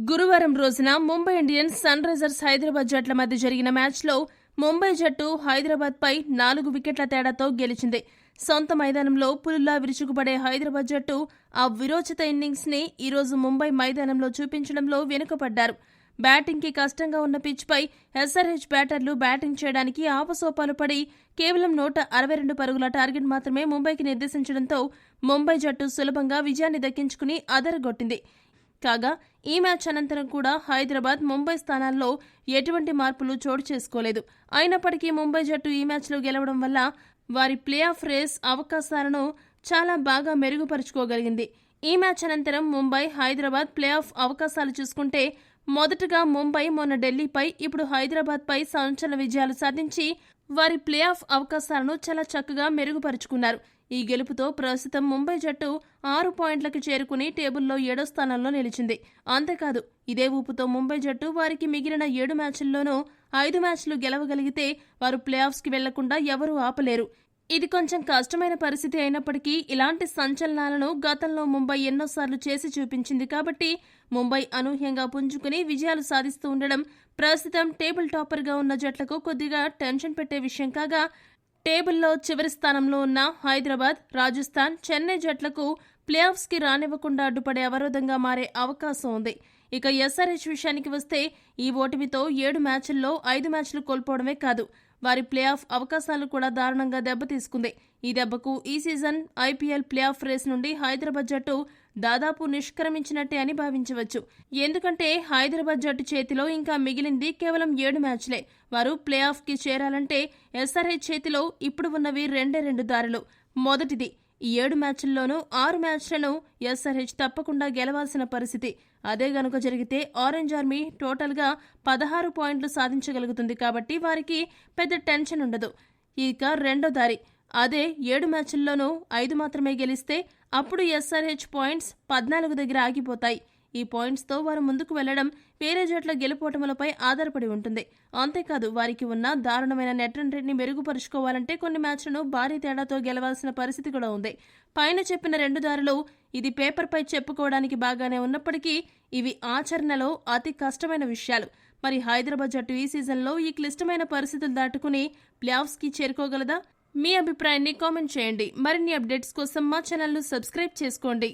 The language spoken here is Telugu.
గురువారం రోజున Mumbai Indians Sunrisers Hyderabad జట్ల మధ్య జరిగిన మ్యాచ్లో ముంబై జట్టు హైదరాబాద్పై 4 వికెట్ల తేడాతో గెలిచింది. సొంత మైదానంలో పులుల్లా విరుచుకుపడే హైదరాబాద్ జట్టు ఆ విరోచిత ఇన్నింగ్స్ని ఈరోజు ముంబై మైదానంలో చూపించడంలో వెనుకపడ్డారు. బ్యాటింగ్కి కష్టంగా ఉన్న పిచ్పై ఎస్ఆర్హెచ్ బ్యాటర్లు బ్యాటింగ్ చేయడానికి ఆపసోపాలు పడి కేవలం 162 పరుగుల టార్గెట్ మాత్రమే ముంబైకి నిర్దేశించడంతో ముంబై జట్టు సులభంగా విజయాన్ని దక్కించుకుని అదరగొట్టింది. కాగా ఈ మ్యాచ్ అనంతరం కూడా హైదరాబాద్, ముంబై స్థానాల్లో ఎటువంటి మార్పులు చోటు చేసుకోలేదు. అయినప్పటికీ ముంబై జట్టు ఈ మ్యాచ్లో గెలవడం వల్ల వారి ప్లే ఆఫ్ రేస్ అవకాశాలను చాలా బాగా మెరుగుపరుచుకోగలిగింది. ఈ మ్యాచ్ అనంతరం ముంబై, హైదరాబాద్ ప్లే ఆఫ్ అవకాశాలు చూసుకుంటే మొదటగా ముంబై మొన్న ఢిల్లీపై, ఇప్పుడు హైదరాబాద్పై సంచలన విజయాలు సాధించి వారి ప్లే ఆఫ్ అవకాశాలను చాలా చక్కగా మెరుగుపరుచుకున్నారు. ఈ గెలుపుతో ప్రస్తుతం ముంబై జట్టు 6 పాయింట్లకు చేరుకుని టేబుల్లో 7వ స్థానంలో నిలిచింది. అంతేకాదు, ఇదే ఊపుతో ముంబై జట్టు వారికి మిగిలిన 7 మ్యాచ్ల్లోనూ 5 మ్యాచ్లు గెలవగలిగితే వారు ప్లే ఆఫ్స్కి వెళ్లకుండా ఎవరూ ఆపలేరు. ఇది కొంచెం కష్టమైన పరిస్థితి అయినప్పటికీ ఇలాంటి సంచలనాలను గతంలో ముంబై ఎన్నోసార్లు చేసి చూపించింది. కాబట్టి ముంబై అనూహ్యంగా పుంజుకుని విజయాలు సాధిస్తూ ఉండడం ప్రస్తుతం టేబుల్ టాపర్గా ఉన్న జట్లకు కొద్దిగా టెన్షన్ పెట్టే విషయం కాగా, టేబుల్లో చివరి స్థానంలో ఉన్న హైదరాబాద్, రాజస్థాన్, చెన్నై జట్లకు ప్లే ఆఫ్స్కి రానివ్వకుండా అడ్డుపడే అవరోధంగా మారే అవకాశం ఉంది. ఇక ఎస్ఆర్హెచ్ విషయానికి వస్తే ఈ ఓటమితో 7 మ్యాచ్ల్లో 5 మ్యాచ్లు కోల్పోవడమే కాదు, వారి ప్లే ఆఫ్ అవకాశాలు కూడా దారుణంగా దెబ్బతీసుకుంది. ఈ దెబ్బకు ఈ season IPL playoff race నుండి హైదరాబాద్ జట్టు దాదాపు నిష్క్రమించినట్టే అని భావించవచ్చు. ఎందుకంటే హైదరాబాద్ జట్టు చేతిలో ఇంకా మిగిలింది కేవలం 7 మ్యాచ్లే. వారు ప్లే ఆఫ్కి చేరాలంటే ఎస్ఆర్హెచ్ చేతిలో ఇప్పుడు ఉన్నవి 2 దారులు. మొదటిది, ఈ 7 మ్యాచ్ల్లోనూ 6 మ్యాచ్లను ఎస్ఆర్హెచ్ తప్పకుండా గెలవాల్సిన పరిస్థితి. అదే గనుక జరిగితే ఆరెంజ్ ఆర్మీ టోటల్గా 16 పాయింట్లు సాధించగలుగుతుంది. కాబట్టి వారికి పెద్ద టెన్షన్ ఉండదు. ఇక రెండో దారి, అదే 7 మ్యాచ్ల్లోనూ 5 మాత్రమే గెలిస్తే అప్పుడు ఎస్ఆర్హెచ్ పాయింట్స్ 14 దగ్గర ఆగిపోతాయి. ఈ పాయింట్స్తో వారు ముందుకు వెళ్లడం వేరే జట్ల గెలుపోటములపై ఆధారపడి ఉంటుంది. అంతేకాదు, వారికి ఉన్న దారుణమైన నెట్ రన్ రేట్ని మెరుగుపరుచుకోవాలంటే కొన్ని మ్యాచ్లను భారీ తేడాతో గెలవాల్సిన పరిస్థితి కూడా ఉంది. పైన చెప్పిన 2 దారులు ఇది పేపర్పై చెప్పుకోవడానికి బాగానే ఉన్నప్పటికీ ఇవి ఆచరణలో అతి కష్టమైన విషయాలు. మరి హైదరాబాద్ జట్టు ఈ సీజన్లో ఈ క్లిష్టమైన పరిస్థితులు దాటుకుని ప్లే ఆఫ్స్కి చేరుకోగలదా? మీ అభిప్రాయాన్ని కామెంట్ చేయండి. మరిన్ని అప్డేట్స్ కోసం మా ఛానల్ను సబ్స్క్రైబ్ చేసుకోండి.